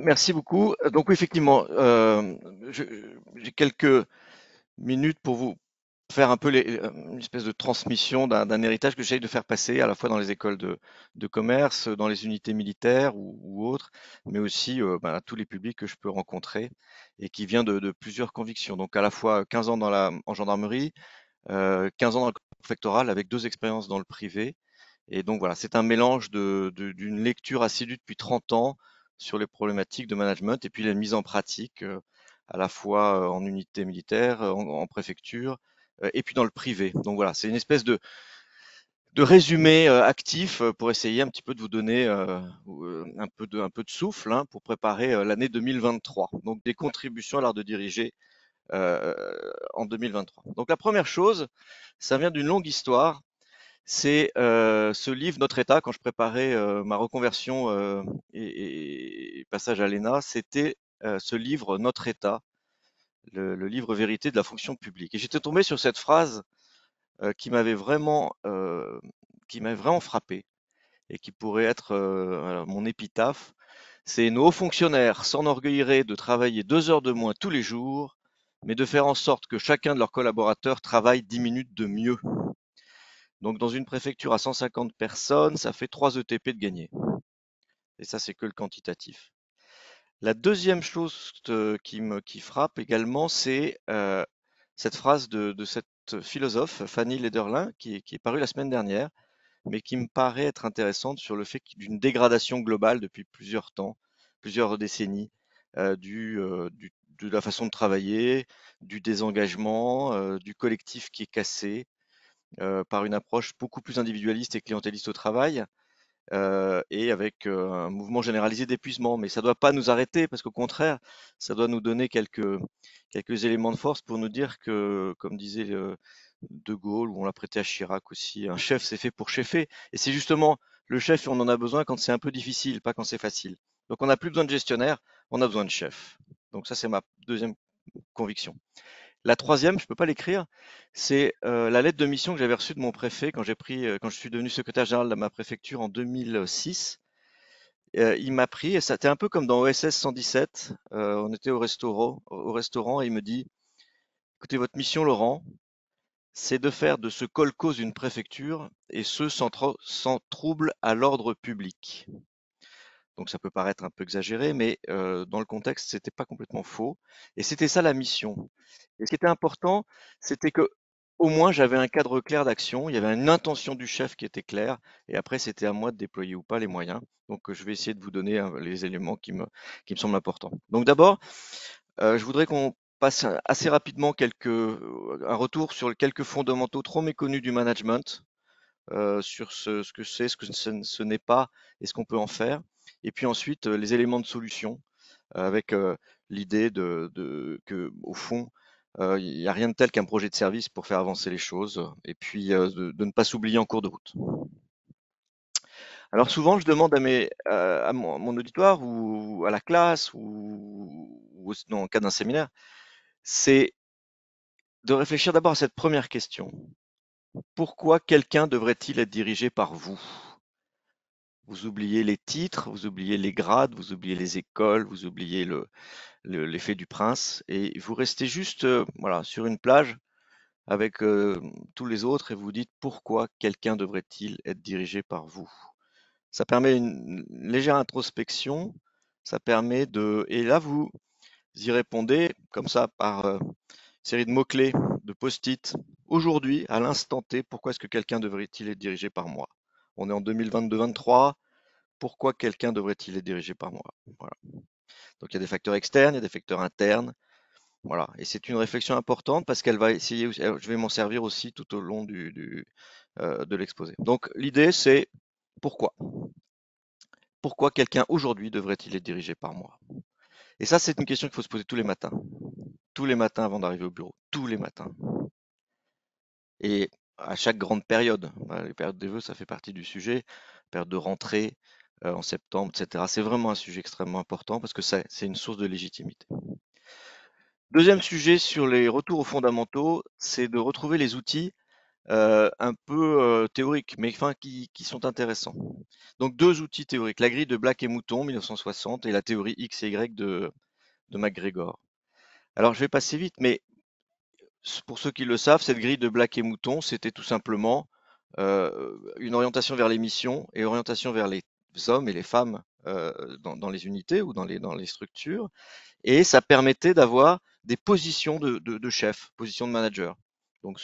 Merci beaucoup. Donc oui, effectivement, je j'ai quelques minutes pour vous faire un peu une espèce de transmission d'un héritage que j'essaye de faire passer à la fois dans les écoles de commerce, dans les unités militaires ou autres, mais aussi, à tous les publics que je peux rencontrer et qui vient de plusieurs convictions. Donc à la fois 15 ans en gendarmerie, 15 ans dans le corps préfectoral avec 2 expériences dans le privé. Et donc voilà, c'est un mélange d'une lecture assidue depuis 30 ans sur les problématiques de management et puis la mise en pratique à la fois en unité militaire, en préfecture et puis dans le privé. Donc voilà, c'est une espèce de résumé actif pour essayer un petit peu de vous donner un peu de souffle hein, pour préparer l'année 2023. Donc des contributions à l'art de diriger euh, en 2023. Donc la première chose, ça vient d'une longue histoire, c'est ce livre Notre État. Quand je préparais ma reconversion et passage à l'ENA, c'était ce livre Notre État, le livre vérité de la fonction publique. Et j'étais tombé sur cette phrase qui qui m'avait vraiment frappé et qui pourrait être voilà, mon épitaphe. C'est: nos hauts fonctionnaires s'enorgueilliraient de travailler 2 heures de moins tous les jours, mais de faire en sorte que chacun de leurs collaborateurs travaille 10 minutes de mieux. Donc, dans une préfecture à 150 personnes, ça fait 3 ETP de gagné. Et ça, c'est que le quantitatif. La deuxième chose qui frappe également, c'est cette phrase de cette philosophe, Fanny Lederlin, qui est parue la semaine dernière, mais qui me paraît être intéressante sur le fait d'une dégradation globale depuis plusieurs temps, plusieurs décennies, de la façon de travailler, du désengagement, du collectif qui est cassé, par une approche beaucoup plus individualiste et clientéliste au travail, et avec un mouvement généralisé d'épuisement. Mais ça ne doit pas nous arrêter, parce qu'au contraire, ça doit nous donner quelques éléments de force pour nous dire que, comme disait De Gaulle, ou on l'a prêté à Chirac aussi, un chef c'est fait pour chefer. Et c'est justement le chef, on en a besoin quand c'est un peu difficile, pas quand c'est facile. Donc on n'a plus besoin de gestionnaire, on a besoin de chef. Donc ça, c'est ma deuxième conviction. La troisième, je peux pas l'écrire, c'est la lettre de mission que j'avais reçue de mon préfet quand je suis devenu secrétaire général de ma préfecture en 2006. Il m'a pris, et c'était un peu comme dans OSS 117. On était au restaurant, et il me dit: écoutez, votre mission, Laurent, c'est de faire de ce kolkhoz une préfecture, et ce sans trouble à l'ordre public. Donc ça peut paraître un peu exagéré, mais dans le contexte, c'était pas complètement faux. Et c'était ça la mission. Et ce qui était important, c'était que au moins j'avais un cadre clair d'action, il y avait une intention du chef qui était claire, et après c'était à moi de déployer ou pas les moyens. Donc je vais essayer de vous donner les éléments qui me semblent importants. Donc d'abord, je voudrais qu'on passe assez rapidement un retour sur quelques fondamentaux trop méconnus du management, sur ce que c'est, ce que ce n'est pas et ce qu'on peut en faire. Et puis ensuite, les éléments de solution, avec l'idée que, au fond, il n'y a rien de tel qu'un projet de service pour faire avancer les choses, et puis de ne pas s'oublier en cours de route. Alors souvent, je demande à mon auditoire ou à la classe ou dans le cas d'un séminaire, c'est de réfléchir d'abord à cette première question. Pourquoi quelqu'un devrait-il être dirigé par vous? Vous oubliez les titres, vous oubliez les grades, vous oubliez les écoles, vous oubliez l'effet du prince, et vous restez juste voilà, sur une plage avec tous les autres, et vous dites: pourquoi quelqu'un devrait-il être dirigé par vous? Ça permet une légère introspection, ça permet et là vous y répondez comme ça par série de mots-clés, de post-it. Aujourd'hui, à l'instant T, pourquoi est-ce que quelqu'un devrait-il être dirigé par moi? On est en 2022-23. Pourquoi quelqu'un devrait-il être dirigé par moi? Voilà. Donc il y a des facteurs externes, il y a des facteurs internes. Voilà. Et c'est une réflexion importante parce qu'elle va essayer, je vais m'en servir aussi tout au long de l'exposé. Donc l'idée c'est pourquoi? Pourquoi quelqu'un aujourd'hui devrait-il être dirigé par moi? Et ça, c'est une question qu'il faut se poser tous les matins. Tous les matins avant d'arriver au bureau. Tous les matins. Et à chaque grande période. Voilà, les périodes des vœux, ça fait partie du sujet. Période de rentrée, en septembre, etc. C'est vraiment un sujet extrêmement important parce que c'est une source de légitimité. Deuxième sujet sur les retours aux fondamentaux, c'est de retrouver les outils un peu théoriques, mais enfin qui sont intéressants. Donc deux outils théoriques, la grille de Black et Mouton 1960 et la théorie X et Y de MacGregor. Alors je vais passer vite, mais pour ceux qui le savent, cette grille de Black et Mouton, c'était tout simplement une orientation vers les missions et orientation vers les hommes et les femmes dans les unités ou dans les structures. Et ça permettait d'avoir des positions de chef, positions de manager. Donc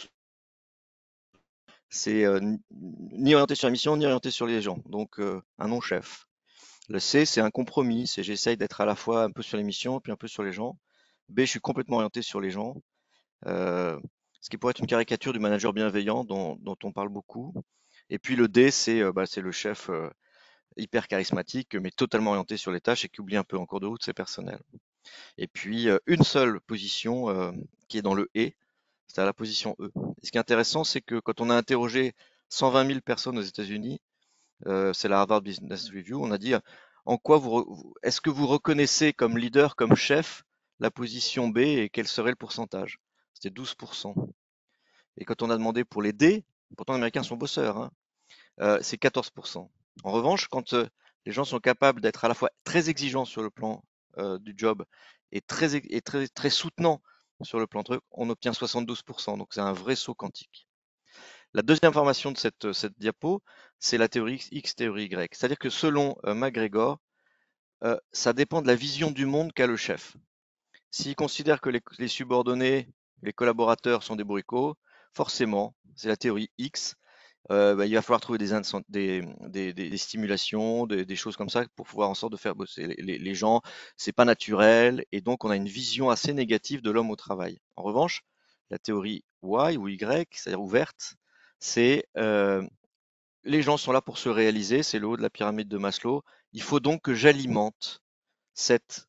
c'est ni orienté sur la mission, ni orienté sur les gens. Donc un non-chef. Le C, c'est un compromis. C'est j'essaye d'être à la fois un peu sur les missions, puis un peu sur les gens. B, je suis complètement orienté sur les gens. Euh, Ce qui pourrait être une caricature du manager bienveillant dont on parle beaucoup. Et puis le D, c'est le chef hyper charismatique, mais totalement orienté sur les tâches et qui oublie un peu en cours de route ses personnels. Et puis une seule position qui est dans le E, c'est à la position E. Et ce qui est intéressant, c'est que quand on a interrogé 120 000 personnes aux États-Unis, c'est la Harvard Business Review, on a dit en quoi est-ce que vous reconnaissez comme leader, comme chef, la position B et quel serait le pourcentage? C'était 12%. Et quand on a demandé pour les D, pourtant les Américains sont bosseurs, hein, c'est 14%. En revanche, quand les gens sont capables d'être à la fois très exigeants sur le plan du job et très soutenants sur le plan truc, on obtient 72%. Donc c'est un vrai saut quantique. La deuxième information de cette diapo, c'est la théorie X, théorie Y. C'est-à-dire que selon MacGregor, ça dépend de la vision du monde qu'a le chef. S'il considère que les subordonnés, les collaborateurs sont des bourricots, forcément, c'est la théorie X, il va falloir trouver des stimulations, des choses comme ça pour pouvoir en sorte de faire bosser les gens. C'est pas naturel et donc on a une vision assez négative de l'homme au travail. En revanche, la théorie Y ou Y, c'est-à-dire ouverte, c'est les gens sont là pour se réaliser, c'est le haut de la pyramide de Maslow. Il faut donc que j'alimente cette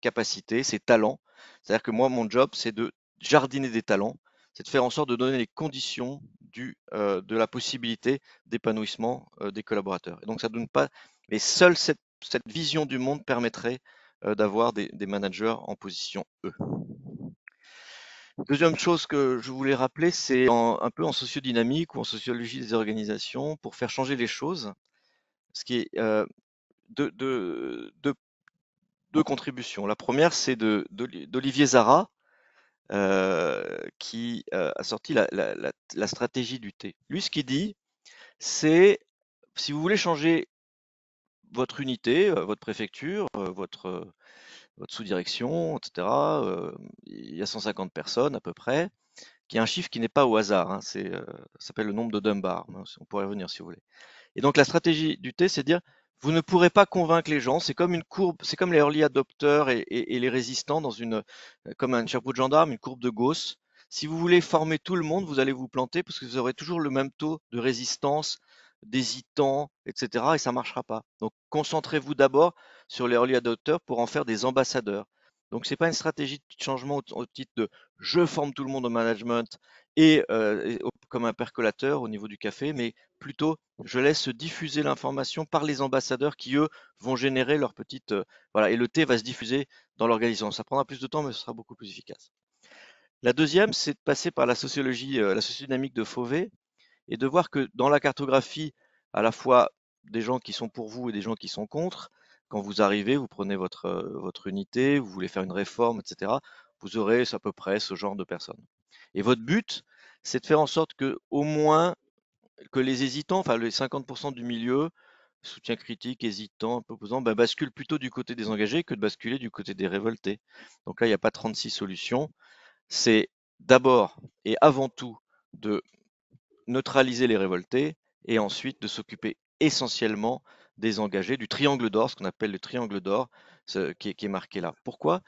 capacité, ces talents. C'est-à-dire que moi, mon job, c'est de jardiner des talents, c'est de faire en sorte de donner les conditions de la possibilité d'épanouissement des collaborateurs. Et donc, ça donne pas, mais seule cette vision du monde permettrait d'avoir des managers en position E. Deuxième chose que je voulais rappeler, c'est un peu en sociodynamique ou en sociologie des organisations, pour faire changer les choses, ce qui est deux, deux- deux- deux contributions. La première, c'est d'Olivier Zara, qui a sorti la stratégie du thé. Lui, ce qu'il dit, c'est si vous voulez changer votre unité, votre préfecture, votre sous-direction, etc., il y a 150 personnes à peu près, qui est un chiffre qui n'est pas au hasard, hein, ça s'appelle le nombre de Dunbar, hein, on pourrait revenir si vous voulez. Et donc la stratégie du T, c'est de dire, vous ne pourrez pas convaincre les gens, c'est comme une courbe, c'est comme les early adopters et les résistants comme un chapeau de gendarme, une courbe de Gauss. Si vous voulez former tout le monde, vous allez vous planter parce que vous aurez toujours le même taux de résistance, d'hésitants, etc. Et ça ne marchera pas. Donc concentrez-vous d'abord sur les early adopters pour en faire des ambassadeurs. Donc c'est pas une stratégie de changement au titre de je forme tout le monde au management comme un percolateur au niveau du café, mais plutôt je laisse diffuser l'information par les ambassadeurs qui, eux, vont générer leur petite. Voilà, et le thé va se diffuser dans l'organisation. Ça prendra plus de temps, mais ce sera beaucoup plus efficace. La deuxième, c'est de passer par la sociologie, la sociodynamique de Fauvet, et de voir que dans la cartographie, à la fois des gens qui sont pour vous et des gens qui sont contre, quand vous arrivez, vous prenez votre unité, vous voulez faire une réforme, etc., vous aurez à peu près ce genre de personnes. Et votre but, c'est de faire en sorte que au moins que les hésitants, enfin les 50% du milieu, soutien critique, hésitant, un peu opposant, ben, basculent plutôt du côté des engagés que de basculer du côté des révoltés. Donc là, il n'y a pas 36 solutions. C'est d'abord et avant tout de neutraliser les révoltés et ensuite de s'occuper essentiellement des engagés, du triangle d'or, ce qu'on appelle le triangle d'or, qui est marqué là. Pourquoi?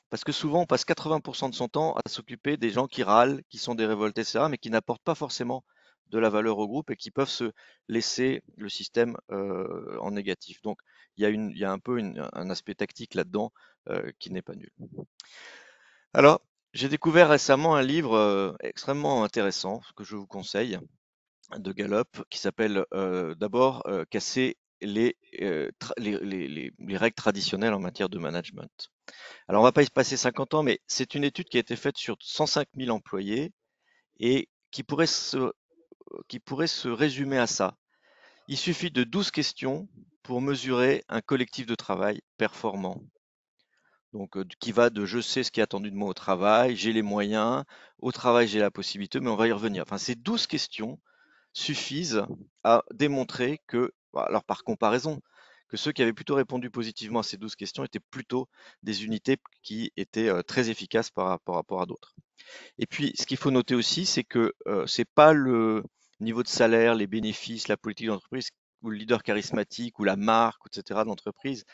Parce que souvent, on passe 80% de son temps à s'occuper des gens qui râlent, qui sont des révoltés, etc., mais qui n'apportent pas forcément de la valeur au groupe et qui peuvent se laisser le système en négatif. Donc, il y a un peu un aspect tactique là-dedans qui n'est pas nul. Alors, j'ai découvert récemment un livre extrêmement intéressant que je vous conseille de Gallup qui s'appelle d'abord Casser les règles traditionnelles en matière de management. Alors, on va pas y passer 50 ans, mais c'est une étude qui a été faite sur 105 000 employés et qui pourrait qui pourrait se résumer à ça. Il suffit de 12 questions pour mesurer un collectif de travail performant. Donc, qui va de je sais ce qui est attendu de moi au travail, j'ai les moyens, au travail j'ai la possibilité, mais on va y revenir. Enfin, ces 12 questions suffisent à démontrer que, alors par comparaison, que ceux qui avaient plutôt répondu positivement à ces 12 questions étaient plutôt des unités qui étaient très efficaces par rapport à d'autres. Et puis, ce qu'il faut noter aussi, c'est que c'est pas le niveau de salaire, les bénéfices, la politique d'entreprise, ou le leader charismatique, ou la marque, etc. d'entreprise,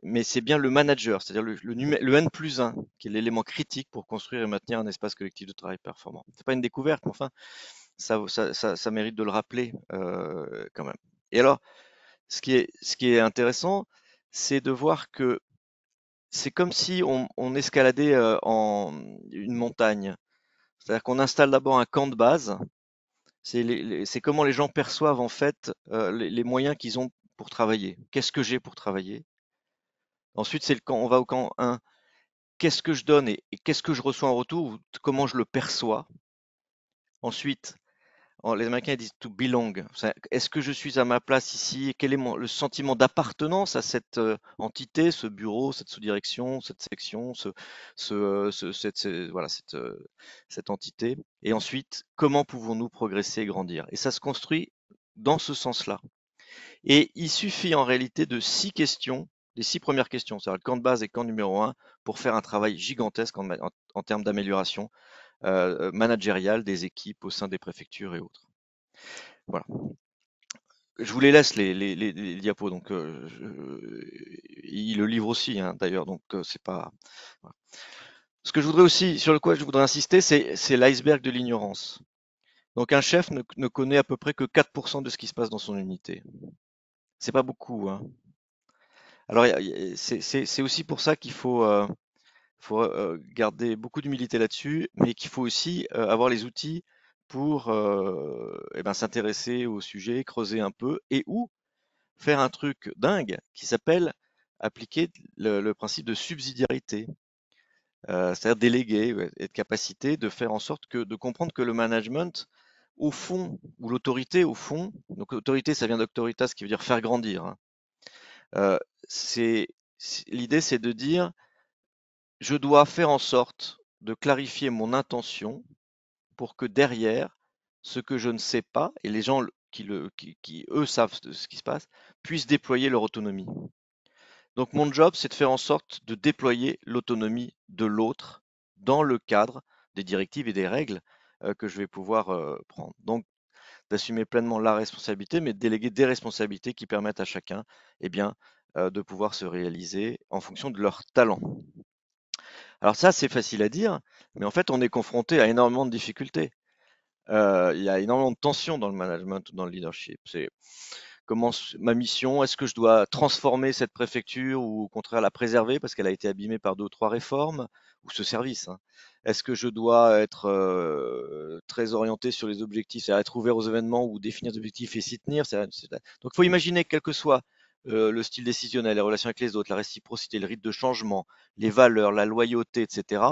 mais c'est bien le manager, c'est-à-dire le N plus 1, qui est l'élément critique pour construire et maintenir un espace collectif de travail performant. C'est pas une découverte, mais enfin, ça mérite de le rappeler quand même. Et alors, ce qui est intéressant, c'est de voir que c'est comme si on escaladait en une montagne. C'est-à-dire qu'on installe d'abord un camp de base. C'est comment les gens perçoivent en fait les moyens qu'ils ont pour travailler. Qu'est-ce que j'ai pour travailler? Ensuite, c'est le camp, on va au camp 1. Qu'est-ce que je donne et qu'est-ce que je reçois en retour? Ou comment je le perçois? Ensuite, les Américains ils disent to belong. Est-ce que je suis à ma place ici? Quel est le sentiment d'appartenance à cette entité, ce bureau, cette sous-direction, cette section, voilà, cette entité? Et ensuite, comment pouvons-nous progresser et grandir? Et ça se construit dans ce sens-là. Et il suffit en réalité de 6 questions, les 6 premières questions, c'est-à-dire le camp de base et camp numéro 1, pour faire un travail gigantesque en termes d'amélioration managériale des équipes au sein des préfectures et autres. Voilà. Je vous les laisse les diapos, donc il le livre aussi, hein, d'ailleurs, donc c'est pas. Voilà. Ce que je voudrais aussi, sur le quoi je voudrais insister, c'est l'iceberg de l'ignorance. Donc un chef ne connaît à peu près que 4% de ce qui se passe dans son unité. C'est pas beaucoup, hein. Alors c'est aussi pour ça qu'il faut garder beaucoup d'humilité là-dessus, mais qu'il faut aussi avoir les outils pour eh ben, s'intéresser au sujet, creuser un peu, et ou faire un truc dingue qui s'appelle appliquer le principe de subsidiarité, c'est-à-dire déléguer, ouais, être capacité de faire en sorte de comprendre que le management, au fond, ou l'autorité, au fond, donc autorité, ça vient d'autoritas, qui veut dire faire grandir, hein. Euh, c'est, L'idée, c'est de dire, je dois faire en sorte de clarifier mon intention pour que derrière, ce que je ne sais pas, et les gens qui, eux savent ce qui se passe, puissent déployer leur autonomie. Donc mon job, c'est de faire en sorte de déployer l'autonomie de l'autre dans le cadre des directives et des règles que je vais pouvoir prendre. Donc d'assumer pleinement la responsabilité, mais de déléguer des responsabilités qui permettent à chacun eh bien, de pouvoir se réaliser en fonction de leur talent. Alors ça, c'est facile à dire, mais en fait, on est confronté à énormément de difficultés. Il y a énormément de tensions dans le management ou dans le leadership. C'est ma mission, est-ce que je dois transformer cette préfecture ou au contraire la préserver parce qu'elle a été abîmée par 2 ou 3 réformes, ou ce service, hein? Est-ce que je dois être très orienté sur les objectifs, c'est-à-dire être ouvert aux événements ou définir des objectifs et s'y tenir? Donc il faut imaginer, quel que soit le style décisionnel, les relations avec les autres, la réciprocité, le rythme de changement, les valeurs, la loyauté, etc.,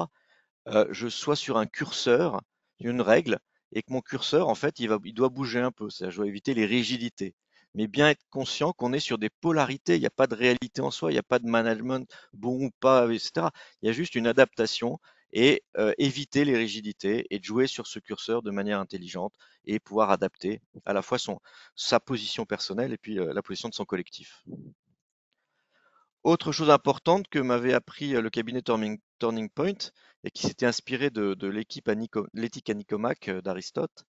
je sois sur un curseur, une règle, et que mon curseur, en fait, il doit bouger un peu. C'est-à-dire, je dois éviter les rigidités. Mais bien être conscient qu'on est sur des polarités. Il n'y a pas de réalité en soi, il n'y a pas de management bon ou pas, etc. Il y a juste une adaptation et éviter les rigidités et de jouer sur ce curseur de manière intelligente et pouvoir adapter à la fois sa position personnelle et puis la position de son collectif. Autre chose importante que m'avait appris le cabinet Turning Point et qui s'était inspiré de l'éthique à Nicomaque d'Aristote,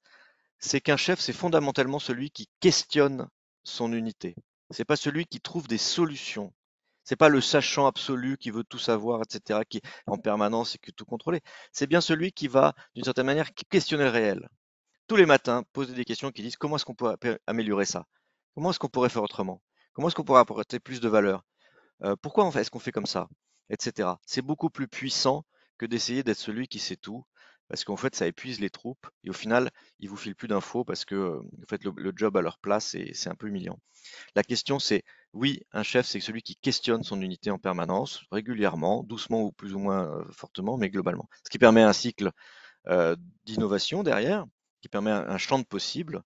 c'est qu'un chef, c'est fondamentalement celui qui questionne son unité. C'est pas celui qui trouve des solutions. C'est pas le sachant absolu qui veut tout savoir, etc., qui est en permanence et qui veut tout contrôler. C'est bien celui qui va, d'une certaine manière, questionner le réel. Tous les matins, poser des questions qui disent comment est-ce qu'on pourrait améliorer ça? Comment est-ce qu'on pourrait faire autrement? Comment est-ce qu'on pourrait apporter plus de valeur? Pourquoi est-ce qu'on fait comme ça? Etc. C'est beaucoup plus puissant que d'essayer d'être celui qui sait tout, parce qu'en fait, ça épuise les troupes et au final, ils vous filent plus d'infos parce que vous faites le job à leur place et c'est un peu humiliant. La question, c'est, oui, un chef, c'est celui qui questionne son unité en permanence, régulièrement, doucement ou plus ou moins fortement, mais globalement. Ce qui permet un cycle euh, d'innovation derrière, qui permet un champ de possibles.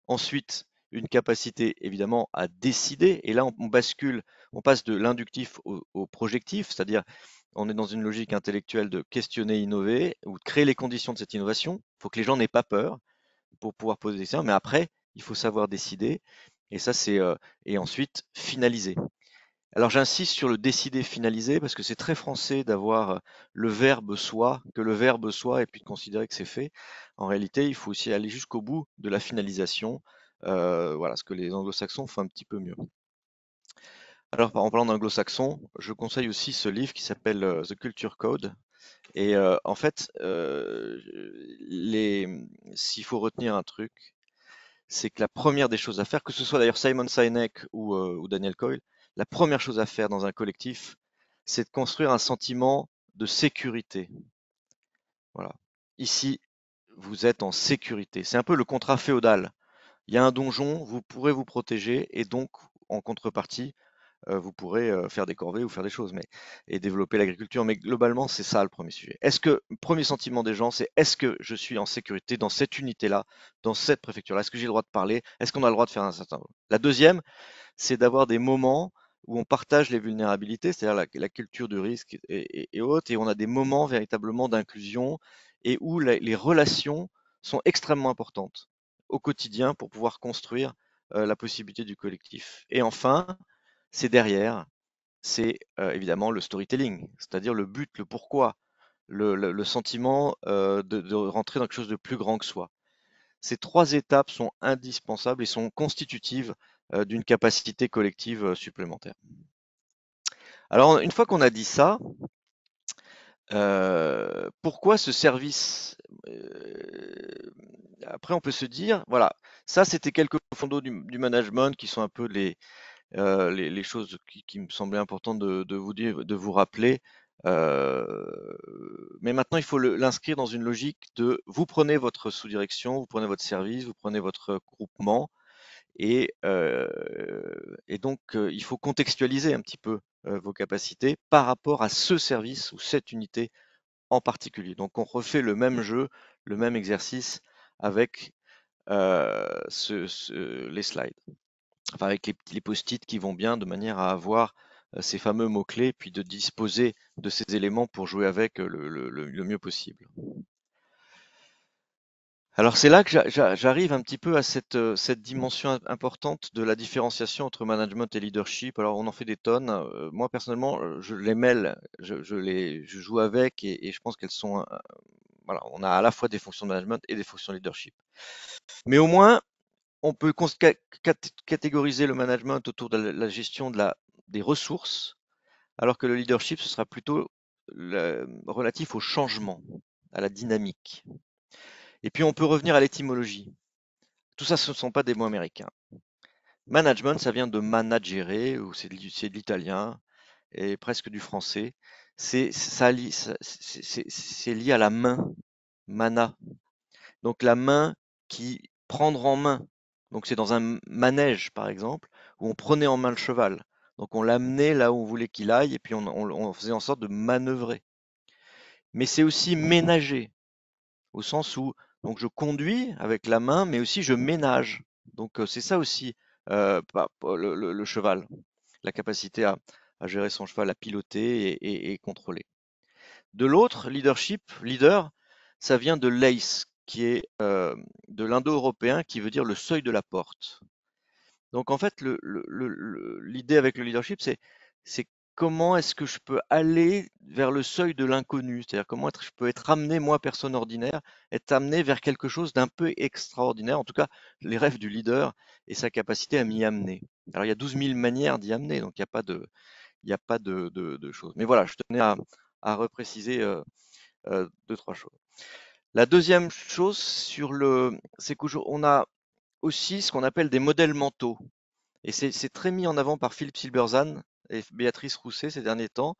Ensuite, une capacité évidemment à décider, et là on bascule, on passe de l'inductif au projectif, c'est-à-dire on est dans une logique intellectuelle de questionner, innover, ou de créer les conditions de cette innovation. Il faut que les gens n'aient pas peur pour pouvoir poser des questions, mais après, il faut savoir décider, et ça c'est et ensuite finaliser. Alors j'insiste sur le décider, finaliser, parce que c'est très français d'avoir le verbe soit, que le verbe soit, et puis de considérer que c'est fait. En réalité, il faut aussi aller jusqu'au bout de la finalisation, voilà, ce que les anglo-saxons font un petit peu mieux. Alors, en parlant d'anglo-saxons, je conseille aussi ce livre qui s'appelle The Culture Code. Et en fait, s'il faut retenir un truc, c'est que la première des choses à faire, que ce soit d'ailleurs Simon Sinek ou Daniel Coyle, la première chose à faire dans un collectif, c'est de construire un sentiment de sécurité. Voilà. Ici, vous êtes en sécurité. C'est un peu le contrat féodal. Il y a un donjon, vous pourrez vous protéger et donc, en contrepartie, vous pourrez faire des corvées ou faire des choses et développer l'agriculture. Mais globalement, c'est ça le premier sujet. Le premier sentiment des gens, c'est est-ce que je suis en sécurité dans cette unité-là, dans cette préfecture-là? Est-ce que j'ai le droit de parler? Est-ce qu'on a le droit de faire un certain nombre? La deuxième, c'est d'avoir des moments où on partage les vulnérabilités, c'est-à-dire la culture du risque et autres, et on a des moments véritablement d'inclusion et où les relations sont extrêmement importantes au quotidien pour pouvoir construire la possibilité du collectif. Et enfin, c'est derrière, c'est évidemment le storytelling, c'est-à-dire le but, le pourquoi, le sentiment de rentrer dans quelque chose de plus grand que soi. Ces trois étapes sont indispensables et sont constitutives d'une capacité collective supplémentaire. Alors, une fois qu'on a dit ça, pourquoi ce service après, on peut se dire, voilà, ça c'était quelques fondos du management qui sont un peu les choses qui me semblaient importantes de vous dire, de vous rappeler. Mais maintenant, il faut l'inscrire dans une logique de vous prenez votre sous-direction, vous prenez votre service, vous prenez votre groupement, et donc il faut contextualiser un petit peu vos capacités par rapport à ce service ou cette unité en particulier. Donc on refait le même jeu, le même exercice avec les slides, enfin avec les post-it qui vont bien de manière à avoir ces fameux mots-clés, puis de disposer de ces éléments pour jouer avec le mieux possible. Alors c'est là que j'arrive un petit peu à cette dimension importante de la différenciation entre management et leadership. Alors on en fait des tonnes. Moi personnellement, je les mêle, je joue avec et je pense qu'elles sont, voilà, on a à la fois des fonctions de management et des fonctions de leadership. Mais au moins, on peut catégoriser le management autour de la gestion des ressources, alors que le leadership, ce sera plutôt relatif au changement, à la dynamique. Et puis on peut revenir à l'étymologie. Tout ça, ce ne sont pas des mots américains. Management, ça vient de managere, ou c'est de l'italien, et presque du français. C'est lié à la main, mana. Donc la main qui prendre en main. Donc c'est dans un manège, par exemple, où on prenait en main le cheval. Donc on l'amenait là où on voulait qu'il aille, et puis on faisait en sorte de manœuvrer. Mais c'est aussi ménager, au sens où donc je conduis avec la main, mais aussi je ménage. Donc c'est ça aussi le cheval, la capacité à gérer son cheval, à piloter et contrôler. De l'autre, leadership, leader, ça vient de leis, qui est de l'indo-européen, qui veut dire le seuil de la porte. Donc en fait, l'idée avec le leadership, c'est comment est-ce que je peux aller vers le seuil de l'inconnu, c'est-à-dire comment je peux être amené, moi, personne ordinaire, être amené vers quelque chose d'un peu extraordinaire, en tout cas les rêves du leader et sa capacité à m'y amener. Alors il y a 12 000 manières d'y amener, donc il n'y a pas de choses. Mais voilà, je tenais à repréciser deux, trois choses. La deuxième chose c'est qu'on a aussi ce qu'on appelle des modèles mentaux. Et c'est très mis en avant par Philippe Silberzahn et Béatrice Rousset ces derniers temps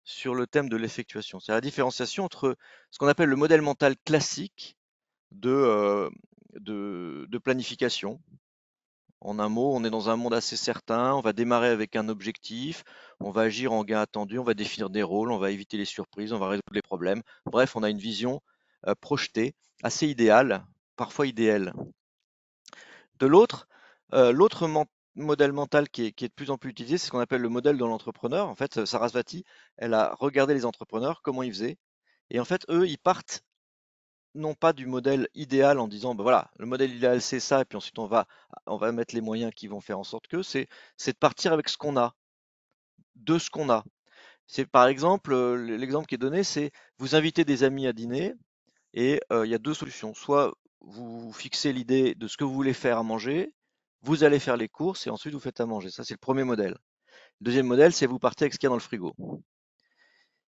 sur le thème de l'effectuation. C'est la différenciation entre ce qu'on appelle le modèle mental classique de, de planification. En un mot, on est dans un monde assez certain, on va démarrer avec un objectif, on va agir en gain attendu, on va définir des rôles, on va éviter les surprises, on va résoudre les problèmes. Bref, on a une vision projetée, assez idéale parfois idéal. De l'autre, modèle mental qui est de plus en plus utilisé, c'est ce qu'on appelle le modèle de l'entrepreneur. En fait, Sarasvati, elle a regardé les entrepreneurs, comment ils faisaient, et en fait, eux, ils partent non pas du modèle idéal en disant, ben voilà, le modèle idéal c'est ça, et puis ensuite on va mettre les moyens qui vont faire en sorte que c'est de partir avec ce qu'on a, de ce qu'on a. C'est par exemple, l'exemple qui est donné, c'est vous invitez des amis à dîner, et il y a deux solutions. Soit vous fixez l'idée de ce que vous voulez faire à manger, vous allez faire les courses et ensuite vous faites à manger. Ça, c'est le premier modèle. Le deuxième modèle, c'est vous partez avec ce qu'il y a dans le frigo.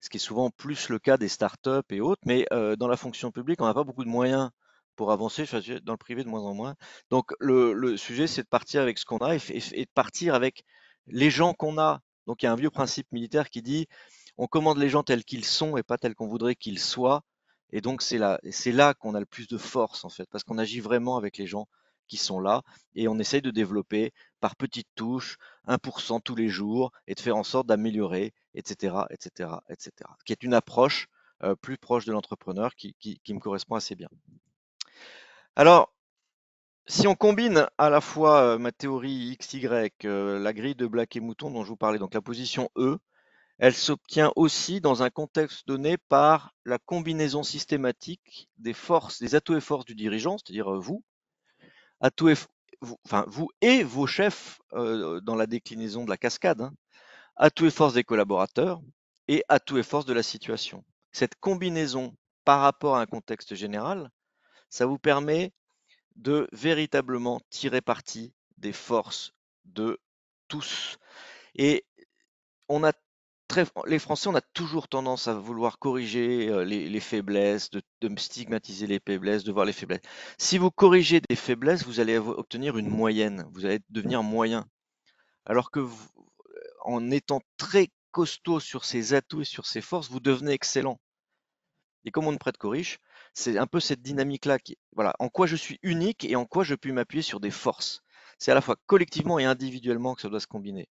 Ce qui est souvent plus le cas des startups et autres, mais dans la fonction publique, on n'a pas beaucoup de moyens pour avancer, dans le privé de moins en moins. Donc le sujet, c'est de partir avec ce qu'on a et de partir avec les gens qu'on a. Donc il y a un vieux principe militaire qui dit on commande les gens tels qu'ils sont et pas tels qu'on voudrait qu'ils soient. Et donc c'est là qu'on a le plus de force en fait, parce qu'on agit vraiment avec les gens qui sont là et on essaye de développer par petites touches 1% tous les jours et de faire en sorte d'améliorer, etc., etc., etc. Qui est une approche plus proche de l'entrepreneur qui me correspond assez bien. Alors, si on combine à la fois ma théorie XY, la grille de Black et Mouton dont je vous parlais, donc la position E, elle s'obtient aussi dans un contexte donné par la combinaison systématique des forces, des atouts et forces du dirigeant, c'est-à-dire vous, atouts et, vous et vos chefs dans la déclinaison de la cascade, hein, atouts et forces des collaborateurs et atouts et forces de la situation. Cette combinaison par rapport à un contexte général, ça vous permet de véritablement tirer parti des forces de tous. Et on a les Français, on a toujours tendance à vouloir corriger les faiblesses, de stigmatiser les faiblesses, de voir les faiblesses. Si vous corrigez des faiblesses, vous allez obtenir une moyenne, vous allez devenir moyen. Alors que en étant très costaud sur ses atouts et sur ses forces, vous devenez excellent. Et comme on ne prête qu'aux riches, c'est un peu cette dynamique-là voilà, en quoi je suis unique et en quoi je puis m'appuyer sur des forces. C'est à la fois collectivement et individuellement que ça doit se combiner.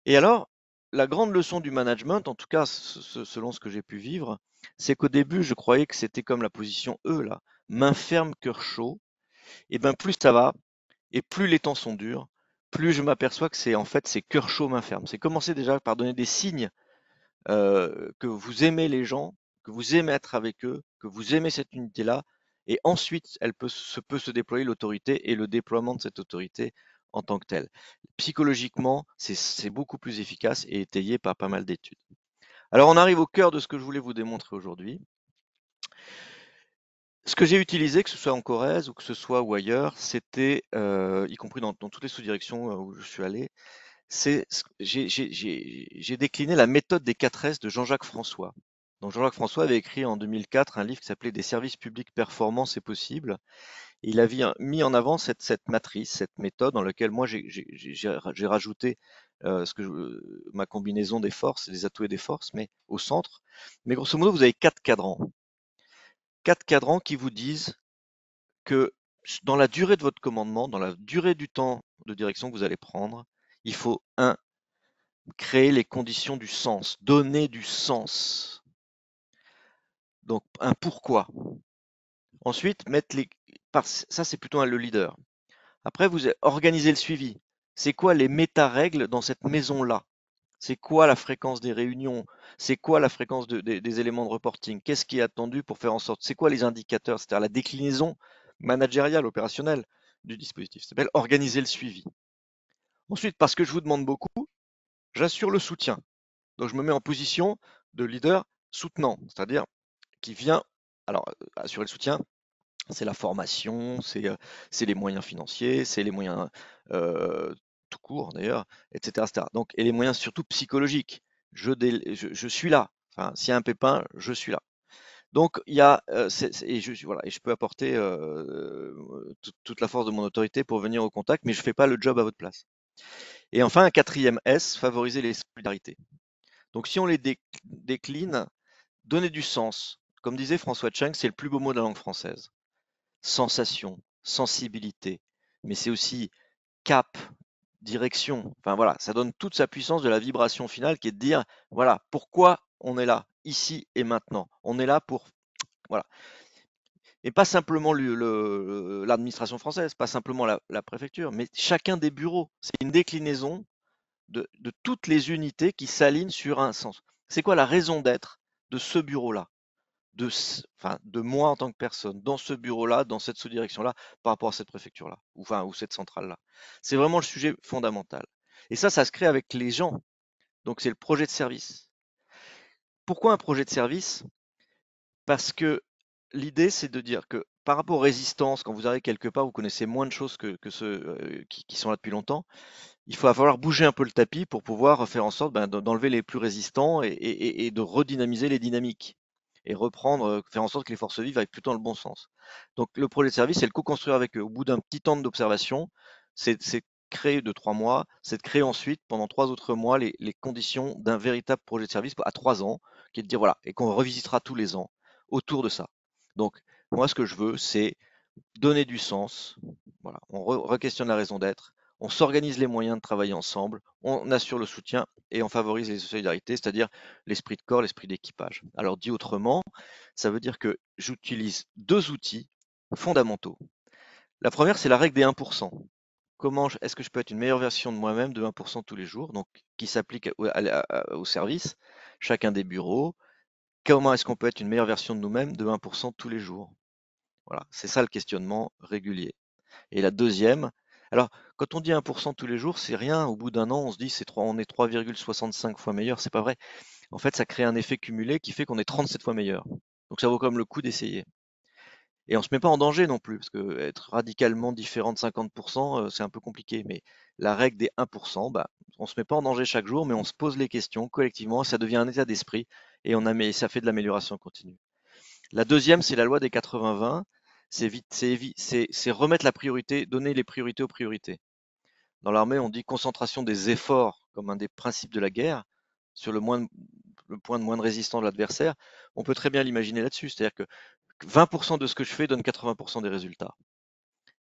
Et alors, la grande leçon du management, en tout cas selon ce que j'ai pu vivre, c'est qu'au début, je croyais que c'était comme la position E, là, main ferme, cœur chaud. Et bien plus ça va, et plus les temps sont durs, plus je m'aperçois que c'est cœur chaud, main ferme. C'est commencer déjà par donner des signes que vous aimez les gens, que vous aimez être avec eux, que vous aimez cette unité-là, et ensuite peut se déployer l'autorité et le déploiement de cette autorité en tant que telle. Psychologiquement, c'est beaucoup plus efficace et étayé par pas mal d'études. Alors on arrive au cœur de ce que je voulais vous démontrer aujourd'hui. Ce que j'ai utilisé, que ce soit en Corrèze ou que ce soit ou ailleurs, c'était, y compris dans toutes les sous-directions où je suis allé, j'ai décliné la méthode des 4 S de Jean-Jacques François. Donc Jean-Jacques François avait écrit en 2004 un livre qui s'appelait Des services publics performants, c'est possible. Et il avait mis en avant cette matrice, cette méthode dans laquelle moi j'ai rajouté ma combinaison des forces, des atouts et des forces, mais au centre. Mais grosso modo, vous avez 4 cadrans. 4 cadrans qui vous disent que dans la durée de votre commandement, dans la durée du temps de direction que vous allez prendre, il faut créer les conditions du sens, donner du sens. Donc un pourquoi. Ensuite, ça c'est plutôt le leader. Après, vous organisez le suivi. C'est quoi les méta-règles dans cette maison-là? C'est quoi la fréquence des réunions? C'est quoi la fréquence des éléments de reporting? Qu'est-ce qui est attendu pour faire en sorte? C'est quoi les indicateurs? C'est-à-dire la déclinaison managériale, opérationnelle du dispositif. Ça s'appelle organiser le suivi. Ensuite, parce que je vous demande beaucoup, j'assure le soutien. Donc, je me mets en position de leader soutenant, c'est-à-dire qui vient, alors, assurer le soutien, c'est la formation, c'est les moyens financiers, c'est les moyens tout court d'ailleurs, etc., etc. Donc, et les moyens surtout psychologiques. Je suis là. Enfin, s'il y a un pépin, je suis là. Donc, il y a, voilà, et je peux apporter toute la force de mon autorité pour venir au contact, mais je ne fais pas le job à votre place. Et enfin, un quatrième S, favoriser les solidarités. Donc, si on les décline, donner du sens. Comme disait François Cheng, c'est le plus beau mot de la langue française. Sensation, sensibilité, mais c'est aussi cap, direction. Enfin voilà, ça donne toute sa puissance de la vibration finale qui est de dire, voilà, pourquoi on est là, ici et maintenant. On est là pour, voilà. Et pas simplement l'administration française, pas simplement la préfecture, mais chacun des bureaux. C'est une déclinaison de toutes les unités qui s'alignent sur un sens. C'est quoi la raison d'être de ce bureau-là, enfin, de moi en tant que personne, dans ce bureau-là, dans cette sous-direction-là, par rapport à cette préfecture-là, ou cette centrale-là. C'est vraiment le sujet fondamental. Et ça se crée avec les gens. Donc c'est le projet de service. Pourquoi un projet de service? Parce que l'idée, c'est de dire que par rapport aux résistances, quand vous arrivez quelque part, vous connaissez moins de choses que ceux qui sont là depuis longtemps. Il va falloir bouger un peu le tapis pour pouvoir faire en sorte d'enlever les plus résistants et de redynamiser les dynamiques et reprendre, faire en sorte que les forces vives aillent plutôt dans le bon sens. Donc le projet de service, c'est le co-construire avec eux. Au bout d'un petit temps d'observation, c'est créer de 3 mois, c'est de créer ensuite pendant 3 autres mois les conditions d'un véritable projet de service à 3 ans, qui est de dire voilà, et qu'on revisitera tous les ans autour de ça. Donc moi, ce que je veux, c'est donner du sens. Voilà, on re-questionne la raison d'être, on s'organise les moyens de travailler ensemble, on assure le soutien et on favorise les solidarités, c'est-à-dire l'esprit de corps, l'esprit d'équipage. Alors dit autrement, ça veut dire que j'utilise 2 outils fondamentaux. La première, c'est la règle des 1%. Comment est-ce que je peux être une meilleure version de moi-même de 1% tous les jours, donc qui s'applique au service, chacun des bureaux. Comment est-ce qu'on peut être une meilleure version de nous-mêmes de 1% tous les jours? Voilà, c'est ça le questionnement régulier. Et la deuxième, alors quand on dit 1% tous les jours, c'est rien. Au bout d'un an, on se dit on est 3,65 fois meilleur. C'est pas vrai. En fait, ça crée un effet cumulé qui fait qu'on est 37 fois meilleur. Donc ça vaut comme le coup d'essayer. Et on se met pas en danger non plus, parce que être radicalement différent de 50%, c'est un peu compliqué. Mais la règle des 1%, bah, on se met pas en danger chaque jour, mais on se pose les questions collectivement, ça devient un état d'esprit et ça fait de l'amélioration continue. La deuxième, c'est la loi des 80-20. C'est remettre la priorité, donner les priorités aux priorités. Dans l'armée, on dit concentration des efforts comme un des principes de la guerre sur le point de moins de résistance de l'adversaire. On peut très bien l'imaginer là-dessus. C'est-à-dire que 20% de ce que je fais donne 80% des résultats.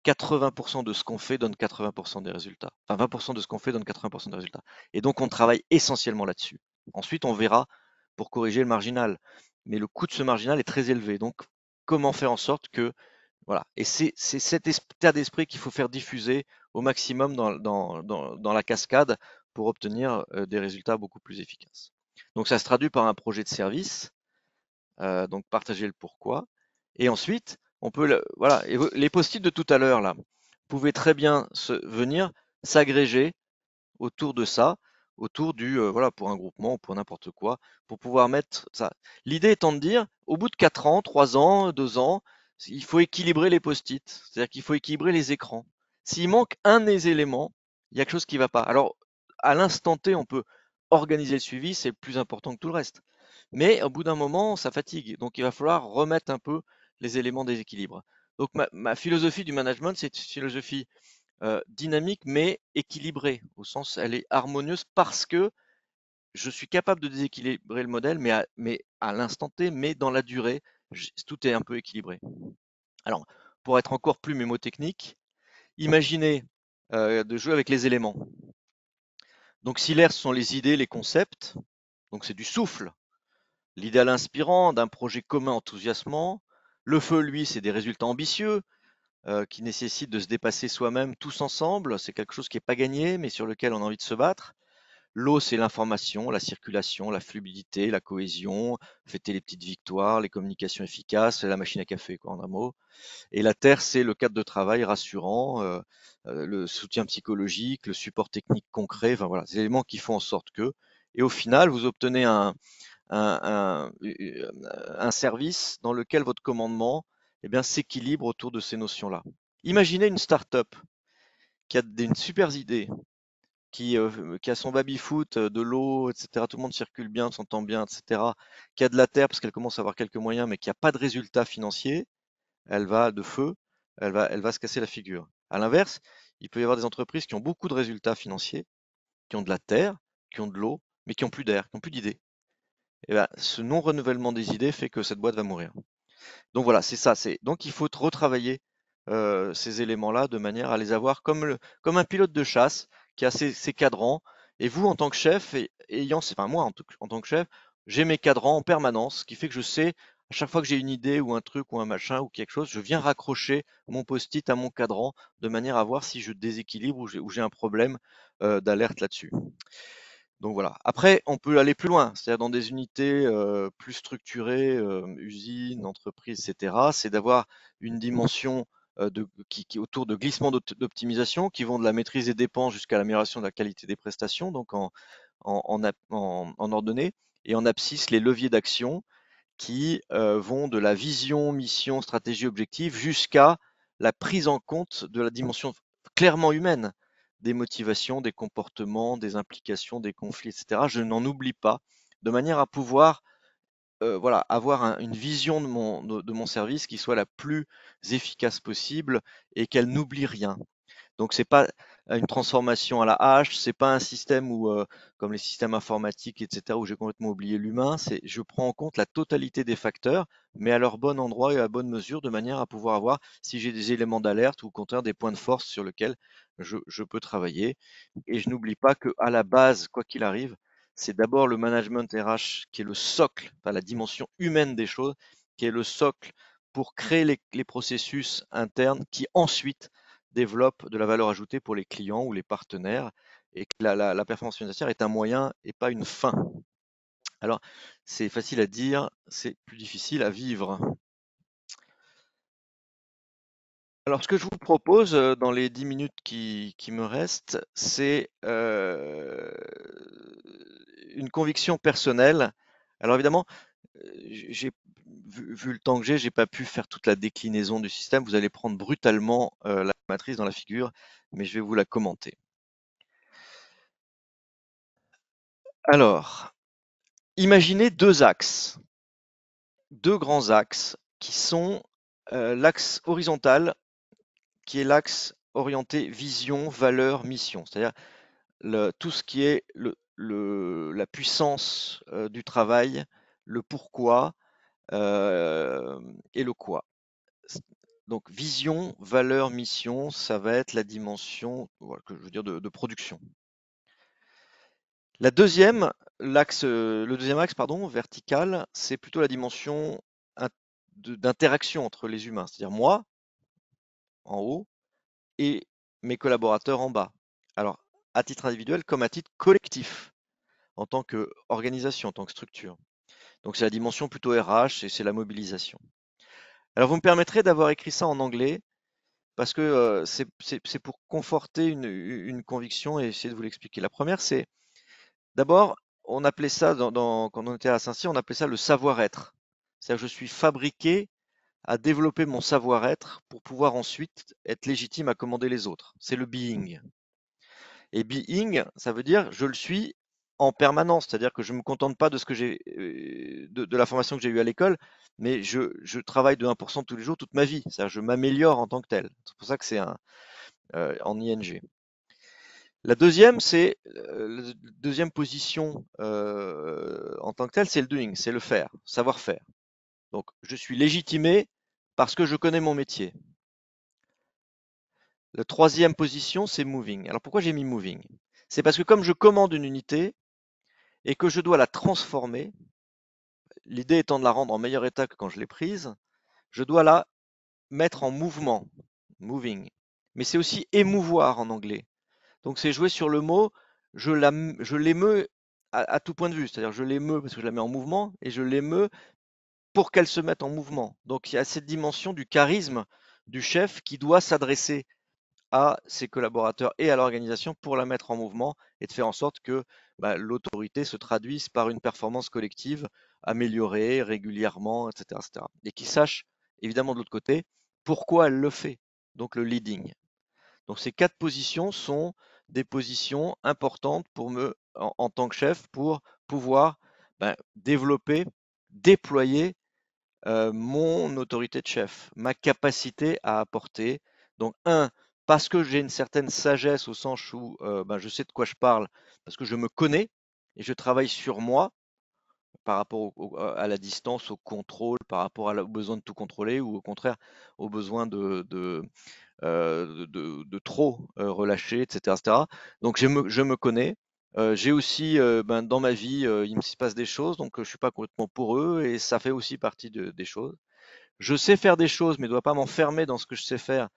80% de ce qu'on fait donne 80% des résultats. Enfin, 20% de ce qu'on fait donne 80% des résultats. Et donc, on travaille essentiellement là-dessus. Ensuite, on verra pour corriger le marginal. Mais le coût de ce marginal est très élevé. Donc, comment faire en sorte que voilà. Et c'est cet état d'esprit qu'il faut faire diffuser au maximum dans la cascade pour obtenir des résultats beaucoup plus efficaces. Donc ça se traduit par un projet de service, donc partager le pourquoi. Et ensuite, on peut, voilà, les post-it de tout à l'heure là, pouvaient très bien venir s'agréger autour de ça, autour voilà, pour un groupement ou pour n'importe quoi, pour pouvoir mettre ça. L'idée étant de dire, au bout de 4 ans, 3 ans, 2 ans, il faut équilibrer les post-it, c'est-à-dire qu'il faut équilibrer les écrans. S'il manque un des éléments, il y a quelque chose qui ne va pas. Alors, à l'instant T, on peut organiser le suivi, c'est plus important que tout le reste. Mais au bout d'un moment, ça fatigue. Donc, il va falloir remettre un peu les éléments d'équilibre. Donc, ma philosophie du management, c'est une philosophie dynamique mais équilibrée, au sens elle est harmonieuse parce que je suis capable de déséquilibrer le modèle, mais à l'instant T, mais dans la durée, tout est un peu équilibré. Alors, pour être encore plus mémotechnique, imaginez de jouer avec les éléments. Donc, si l'air, ce sont les idées, les concepts, donc c'est du souffle, l'idéal inspirant d'un projet commun enthousiasmant. Le feu, lui, c'est des résultats ambitieux, qui nécessite de se dépasser soi-même tous ensemble. C'est quelque chose qui n'est pas gagné, mais sur lequel on a envie de se battre. L'eau, c'est l'information, la circulation, la fluidité, la cohésion, fêter les petites victoires, les communications efficaces, la machine à café, quoi, en un mot. Et la terre, c'est le cadre de travail rassurant, le soutien psychologique, le support technique concret. Enfin voilà, des éléments qui font en sorte que. Et au final, vous obtenez un, un service dans lequel votre commandement eh bien, s'équilibre autour de ces notions-là. Imaginez une start-up qui a une super idée, qui a son baby-foot, de l'eau, etc. Tout le monde circule bien, s'entend bien, etc. Qui a de la terre parce qu'elle commence à avoir quelques moyens, mais qui n'a pas de résultats financiers, elle va de feu, elle va se casser la figure. À l'inverse, il peut y avoir des entreprises qui ont beaucoup de résultats financiers, qui ont de la terre, qui ont de l'eau, mais qui n'ont plus d'air, qui n'ont plus d'idées. Et ben, ce non-renouvellement des idées fait que cette boîte va mourir. Donc voilà, c'est ça. Donc il faut retravailler ces éléments-là de manière à les avoir comme un pilote de chasse qui a ses cadrans. Et vous, en tant que chef, enfin moi en tant que chef, j'ai mes cadrans en permanence, ce qui fait que je sais À chaque fois que j'ai une idée ou un truc ou un machin ou quelque chose, je viens raccrocher mon post-it à mon cadran de manière à voir si je déséquilibre ou j'ai un problème d'alerte là-dessus. Donc voilà. Après, on peut aller plus loin, c'est-à-dire dans des unités plus structurées, usines, entreprises, etc. C'est d'avoir une dimension qui autour de glissements d'optimisation qui vont de la maîtrise des dépenses jusqu'à l'amélioration de la qualité des prestations, donc en ordonnée, et en abscisse les leviers d'action qui vont de la vision, mission, stratégie, objectif jusqu'à la prise en compte de la dimension clairement humaine des motivations, des comportements, des implications, des conflits, etc. Je n'en oublie pas, de manière à pouvoir voilà, avoir une vision de mon service qui soit la plus efficace possible et qu'elle n'oublie rien. Donc c'est pas une transformation à la hache, c'est pas un système où, comme les systèmes informatiques, etc., où j'ai complètement oublié l'humain. C'est je prends en compte la totalité des facteurs, mais à leur bon endroit et à bonne mesure, de manière à pouvoir avoir, si j'ai des éléments d'alerte ou au contraire des points de force sur lesquels je peux travailler. Et je n'oublie pas que à la base, quoi qu'il arrive, c'est d'abord le management RH qui est le socle, enfin la dimension humaine des choses, qui est le socle pour créer les processus internes qui ensuite développe de la valeur ajoutée pour les clients ou les partenaires et que la performance financière est un moyen et pas une fin. Alors, c'est facile à dire, c'est plus difficile à vivre. Alors, ce que je vous propose dans les 10 minutes qui me restent, c'est une conviction personnelle. Alors évidemment, j'ai vu le temps que j'ai pas pu faire toute la déclinaison du système. Vous allez prendre brutalement la matrice dans la figure, mais je vais vous la commenter. Alors, imaginez deux axes, deux grands axes qui sont l'axe horizontal, qui est l'axe orienté vision, valeur, mission, c'est-à-dire tout ce qui est la puissance du travail, le pourquoi et le quoi. Donc vision, valeur, mission, ça va être la dimension, voilà, que je veux dire de production. Le deuxième axe, pardon, vertical, c'est plutôt la dimension d'interaction entre les humains, c'est-à-dire moi en haut et mes collaborateurs en bas. Alors, à titre individuel comme à titre collectif, en tant qu'organisation, en tant que structure. Donc, c'est la dimension plutôt RH et c'est la mobilisation. Alors, vous me permettrez d'avoir écrit ça en anglais parce que c'est pour conforter une conviction et essayer de vous l'expliquer. La première, c'est d'abord, on appelait ça, quand on était à Saint-Cyr, on appelait ça le savoir-être. C'est-à-dire que je suis fabriqué à développer mon savoir-être pour pouvoir ensuite être légitime à commander les autres. C'est le being. Et being, ça veut dire je le suis en permanence, c'est-à-dire que je ne me contente pas de ce que j'ai, de la formation que j'ai eue à l'école, mais je travaille de 1% tous les jours, toute ma vie. C'est-à-dire je m'améliore en tant que tel. C'est pour ça que c'est en ing. La deuxième, c'est la deuxième position en tant que tel, c'est le doing, c'est le faire, savoir-faire. Donc, je suis légitimé parce que je connais mon métier. La troisième position, c'est moving. Alors, pourquoi j'ai mis moving? C'est parce que comme je commande une unité et que je dois la transformer, l'idée étant de la rendre en meilleur état que quand je l'ai prise, je dois la mettre en mouvement, moving. Mais c'est aussi émouvoir en anglais. Donc c'est jouer sur le mot, je l'émeus à tout point de vue, c'est-à-dire je l'émeus parce que je la mets en mouvement et je l'émeus pour qu'elle se mette en mouvement. Donc il y a cette dimension du charisme du chef qui doit s'adresser à ses collaborateurs et à l'organisation pour la mettre en mouvement et de faire en sorte que l'autorité se traduise par une performance collective améliorée régulièrement, etc., etc. Et qui sache, évidemment de l'autre côté, pourquoi elle le fait. Donc le leading. Donc ces quatre positions sont des positions importantes pour en tant que chef, pour pouvoir développer, déployer mon autorité de chef, ma capacité à apporter. Donc parce que j'ai une certaine sagesse au sens où je sais de quoi je parle, parce que je me connais et je travaille sur moi par rapport à la distance, au contrôle, par rapport au besoin de tout contrôler ou au contraire au besoin de trop relâcher, etc., etc. Donc je me connais, J'ai aussi, dans ma vie, il me se passe des choses, donc je suis pas complètement peureux et ça fait aussi partie des choses. Je sais faire des choses, mais je dois pas m'enfermer dans ce que je sais faire,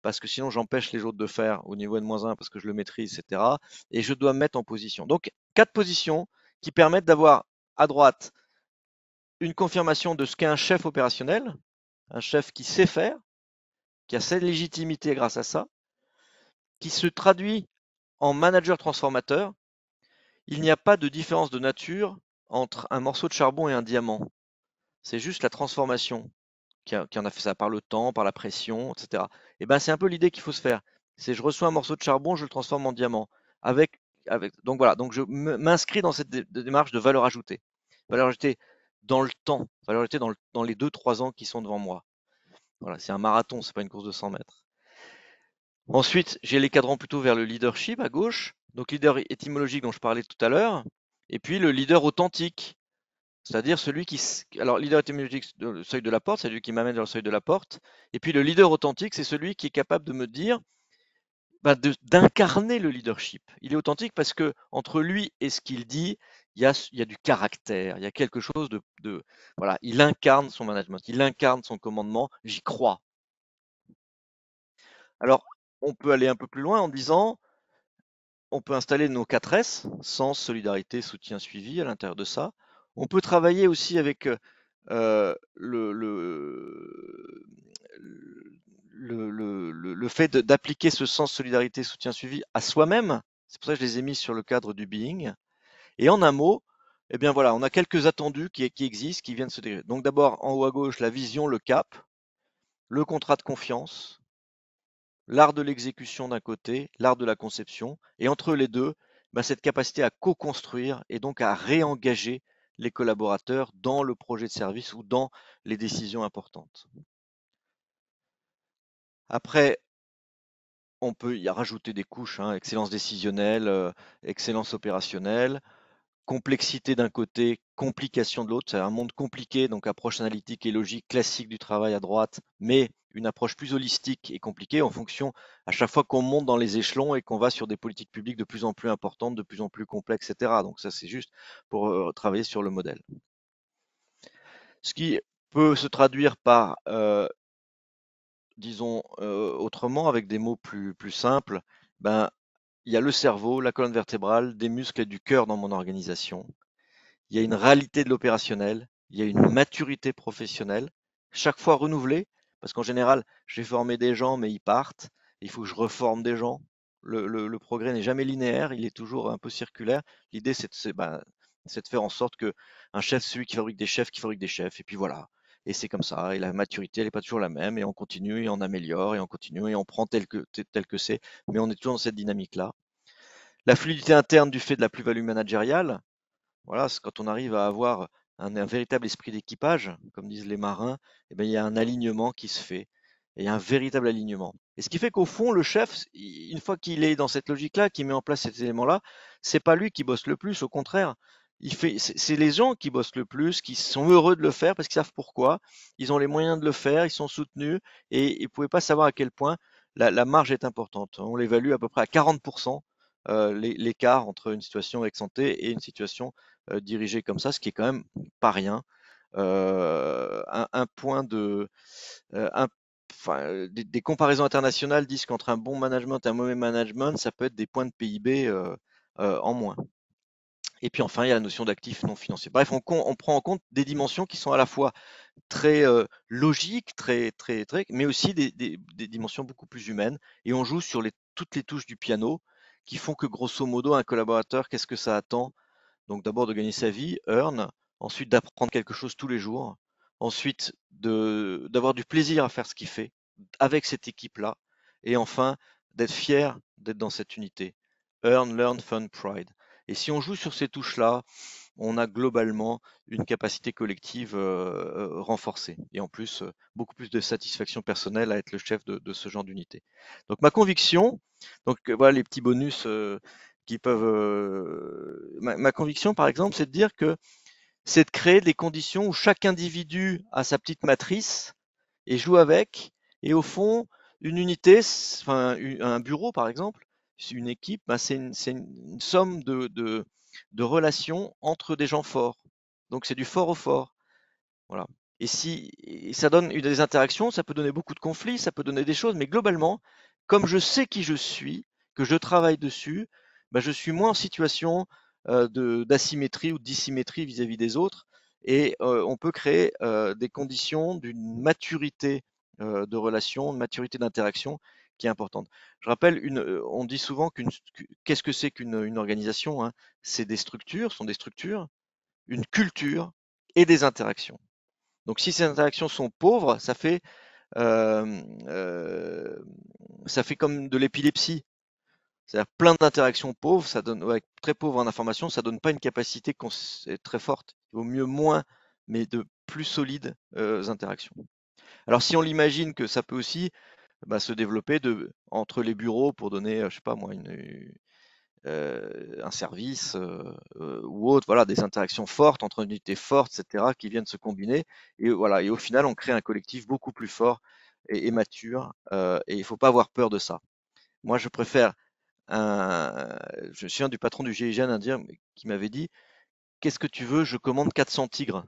parce que sinon j'empêche les autres de faire au niveau N-1 parce que je le maîtrise, etc. Et je dois me mettre en position. Donc, 4 positions qui permettent d'avoir à droite une confirmation de ce qu'est un chef opérationnel, un chef qui sait faire, qui a cette légitimité grâce à ça, qui se traduit en manager transformateur. Il n'y a pas de différence de nature entre un morceau de charbon et un diamant. C'est juste la transformation qui en a fait ça par le temps, par la pression, etc. Et ben c'est un peu l'idée qu'il faut se faire. C'est je reçois un morceau de charbon, je le transforme en diamant. Donc voilà, donc je m'inscris dans cette démarche de valeur ajoutée. Valeur ajoutée dans le temps, valeur ajoutée dans les 2-3 ans qui sont devant moi. Voilà, c'est un marathon, c'est pas une course de 100 mètres. Ensuite, j'ai les cadrans plutôt vers le leadership à gauche, donc leader étymologique dont je parlais tout à l'heure, et puis le leader authentique, c'est-à-dire celui qui. Alors, leader étymologique, le seuil de la porte, c'est celui qui m'amène vers le seuil de la porte. Et puis, le leader authentique, c'est celui qui est capable de me dire, d'incarner le leadership. Il est authentique parce que entre lui et ce qu'il dit, il y a du caractère, il y a quelque chose voilà, il incarne son management, il incarne son commandement, j'y crois. Alors, on peut aller un peu plus loin en disant, on peut installer nos 4 S, sens, solidarité, soutien, suivi à l'intérieur de ça. On peut travailler aussi avec le fait d'appliquer ce sens solidarité, soutien, suivi à soi-même. C'est pour ça que je les ai mis sur le cadre du being. Et en un mot, eh bien voilà, on a quelques attendus qui existent, qui viennent se décrire. Donc d'abord, en haut à gauche, la vision, le cap, le contrat de confiance, l'art de l'exécution d'un côté, l'art de la conception, et entre les deux, cette capacité à co-construire et donc à réengager les collaborateurs dans le projet de service ou dans les décisions importantes. Après, on peut y rajouter des couches, hein, excellence décisionnelle, excellence opérationnelle, complexité d'un côté, complication de l'autre. C'est un monde compliqué, donc approche analytique et logique classique du travail à droite, mais une approche plus holistique et compliquée en fonction, à chaque fois qu'on monte dans les échelons et qu'on va sur des politiques publiques de plus en plus importantes, de plus en plus complexes, etc. Donc ça, c'est juste pour travailler sur le modèle. Ce qui peut se traduire par, disons autrement, avec des mots plus simples, il y a le cerveau, la colonne vertébrale, des muscles et du cœur dans mon organisation. Il y a une réalité de l'opérationnel, il y a une maturité professionnelle, chaque fois renouvelée, parce qu'en général, j'ai formé des gens, mais ils partent. Il faut que je reforme des gens. Le progrès n'est jamais linéaire, il est toujours un peu circulaire. L'idée, c'est de faire en sorte que un chef, c'est celui qui fabrique des chefs, qui fabrique des chefs, et puis voilà. Et c'est comme ça. Et la maturité, elle n'est pas toujours la même, et on continue, et on améliore, et on continue, et on prend tel que c'est, mais on est toujours dans cette dynamique-là. La fluidité interne du fait de la plus-value managériale, voilà, c'est quand on arrive à avoir un véritable esprit d'équipage, comme disent les marins, eh bien, il y a un alignement qui se fait. Et il y a un véritable alignement. Et ce qui fait qu'au fond, le chef, une fois qu'il est dans cette logique-là, qu'il met en place ces éléments-là, c'est pas lui qui bosse le plus, au contraire. C'est les gens qui bossent le plus, qui sont heureux de le faire parce qu'ils savent pourquoi. Ils ont les moyens de le faire, ils sont soutenus et ils ne pouvaient pas savoir à quel point la marge est importante. On l'évalue à peu près à 40%, l'écart entre une situation ex ante et une situation dirigée comme ça, ce qui est quand même pas rien. Un point de, enfin, des comparaisons internationales disent qu'entre un bon management et un mauvais management, ça peut être des points de PIB en moins. Et puis enfin, il y a la notion d'actifs non financiers. Bref, on prend en compte des dimensions qui sont à la fois très logiques, mais aussi des dimensions beaucoup plus humaines. Et on joue sur toutes les touches du piano qui font que grosso modo, un collaborateur, qu'est-ce que ça attend? Donc d'abord de gagner sa vie, earn, ensuite d'apprendre quelque chose tous les jours, ensuite d'avoir du plaisir à faire ce qu'il fait avec cette équipe-là, et enfin d'être fier d'être dans cette unité. Earn, learn, fun, pride. Et si on joue sur ces touches-là, on a globalement une capacité collective renforcée et en plus beaucoup plus de satisfaction personnelle à être le chef de ce genre d'unité. Donc ma conviction, donc voilà les petits bonus qui peuvent. Ma conviction, par exemple, c'est de dire que c'est de créer des conditions où chaque individu a sa petite matrice et joue avec. Et au fond, une unité, enfin un bureau par exemple, Une équipe, ben, c'est une somme de relations entre des gens forts. Donc c'est du fort au fort. Voilà. Et ça donne des interactions, ça peut donner beaucoup de conflits, ça peut donner des choses, mais globalement, comme je sais qui je suis, que je travaille dessus, ben, je suis moins en situation d'asymétrie ou de dissymétrie vis-à-vis des autres. Et on peut créer des conditions d'une maturité de relation, de maturité d'interaction qui est importante. Je rappelle, on dit souvent qu'est-ce que c'est qu'une organisation, hein? C'est des structures, sont des structures, une culture et des interactions. Donc si ces interactions sont pauvres, euh, euh, ça fait comme de l'épilepsie. C'est-à-dire plein d'interactions pauvres, ça donne, ouais, très pauvres en information, ça donne pas une capacité très forte. Il vaut mieux moins, mais de plus solides interactions. Alors si on l'imagine que ça peut aussi bah, se développer entre les bureaux pour donner, je sais pas moi, un service ou autre, voilà, des interactions fortes entre unités fortes, etc., qui viennent se combiner. Et voilà, et au final, on crée un collectif beaucoup plus fort et mature. Et il ne faut pas avoir peur de ça. Moi, je préfère je me souviens du patron du GIGN indien qui m'avait dit, qu'est-ce que tu veux? Je commande 400 tigres.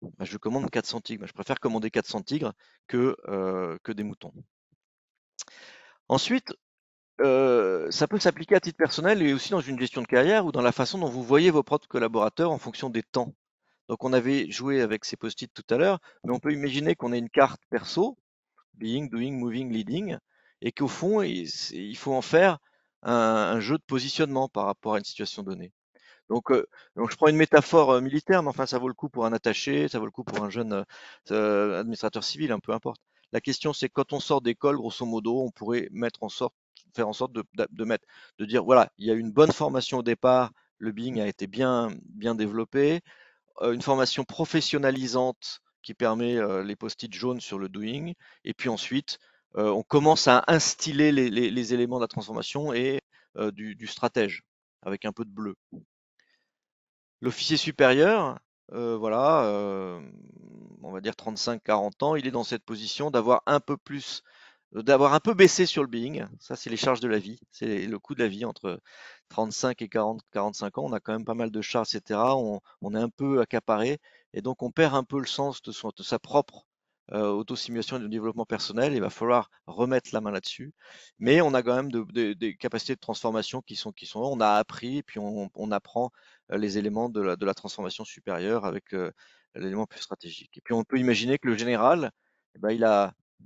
Bah, je commande 400 tigres. Bah, je préfère commander 400 tigres que des moutons. Ensuite, ça peut s'appliquer à titre personnel et aussi dans une gestion de carrière ou dans la façon dont vous voyez vos propres collaborateurs en fonction des temps. Donc on avait joué avec ces post-it tout à l'heure, mais on peut imaginer qu'on ait une carte perso, being, doing, moving, leading, et qu'au fond, il faut en faire un jeu de positionnement par rapport à une situation donnée. Donc je prends une métaphore militaire, mais enfin ça vaut le coup pour un attaché, ça vaut le coup pour un jeune administrateur civil, hein, peu importe. La question c'est quand on sort d'école, grosso modo, on pourrait faire en sorte de dire voilà, il y a une bonne formation au départ, le Bing a été bien développé, une formation professionnalisante qui permet les post-it jaunes sur le doing, et puis ensuite on commence à instiller les éléments de la transformation et du stratège avec un peu de bleu. L'officier supérieur, voilà, on va dire 35-40 ans, il est dans cette position d'avoir un peu baissé sur le being. Ça, c'est les charges de la vie, c'est le coût de la vie entre 35 et 40-45 ans. On a quand même pas mal de charges, etc. On est un peu accaparé et donc on perd un peu le sens de sa propre autosimulation et de développement personnel. Il va falloir remettre la main là-dessus. Mais on a quand même des capacités de transformation qui sont là. On a appris, puis on apprend les éléments de la transformation supérieure avec l'élément plus stratégique. Et puis on peut imaginer que le général, eh ben,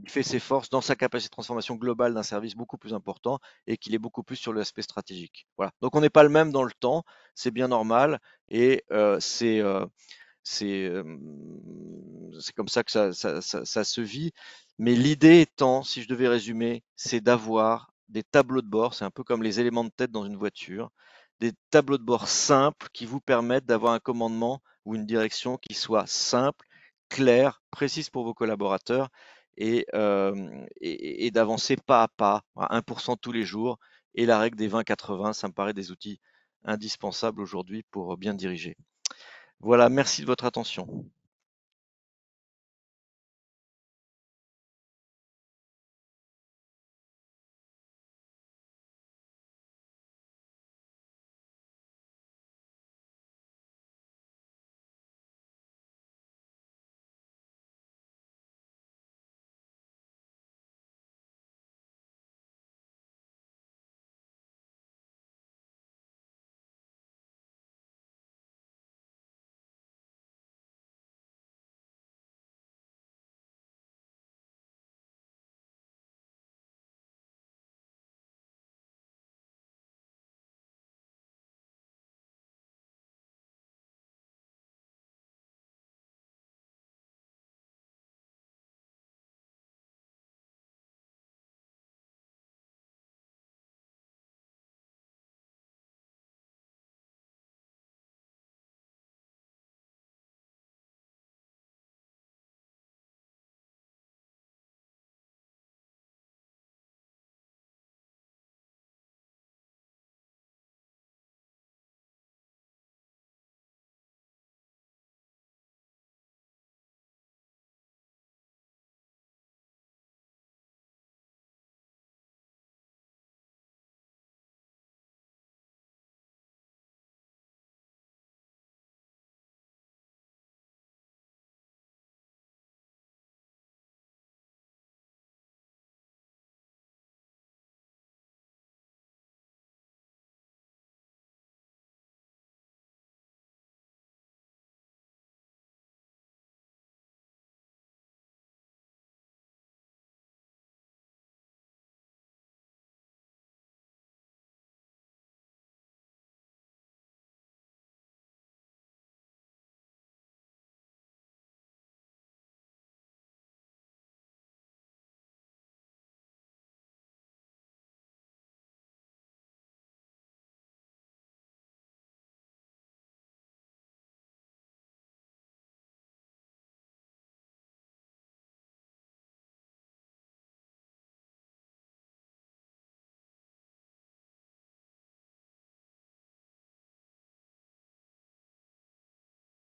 il fait ses forces dans sa capacité de transformation globale d'un service beaucoup plus important et qu'il est beaucoup plus sur l'aspect stratégique. Voilà. Donc on n'est pas le même dans le temps, c'est bien normal et c'est comme ça que ça se vit. Mais l'idée étant, si je devais résumer, c'est d'avoir des tableaux de bord, c'est un peu comme les éléments de tête dans une voiture, des tableaux de bord simples qui vous permettent d'avoir un commandement ou une direction qui soit simple, claire, précise pour vos collaborateurs et d'avancer pas à pas, à 1% tous les jours. Et la règle des 20-80, ça me paraît des outils indispensables aujourd'hui pour bien diriger. Voilà, merci de votre attention.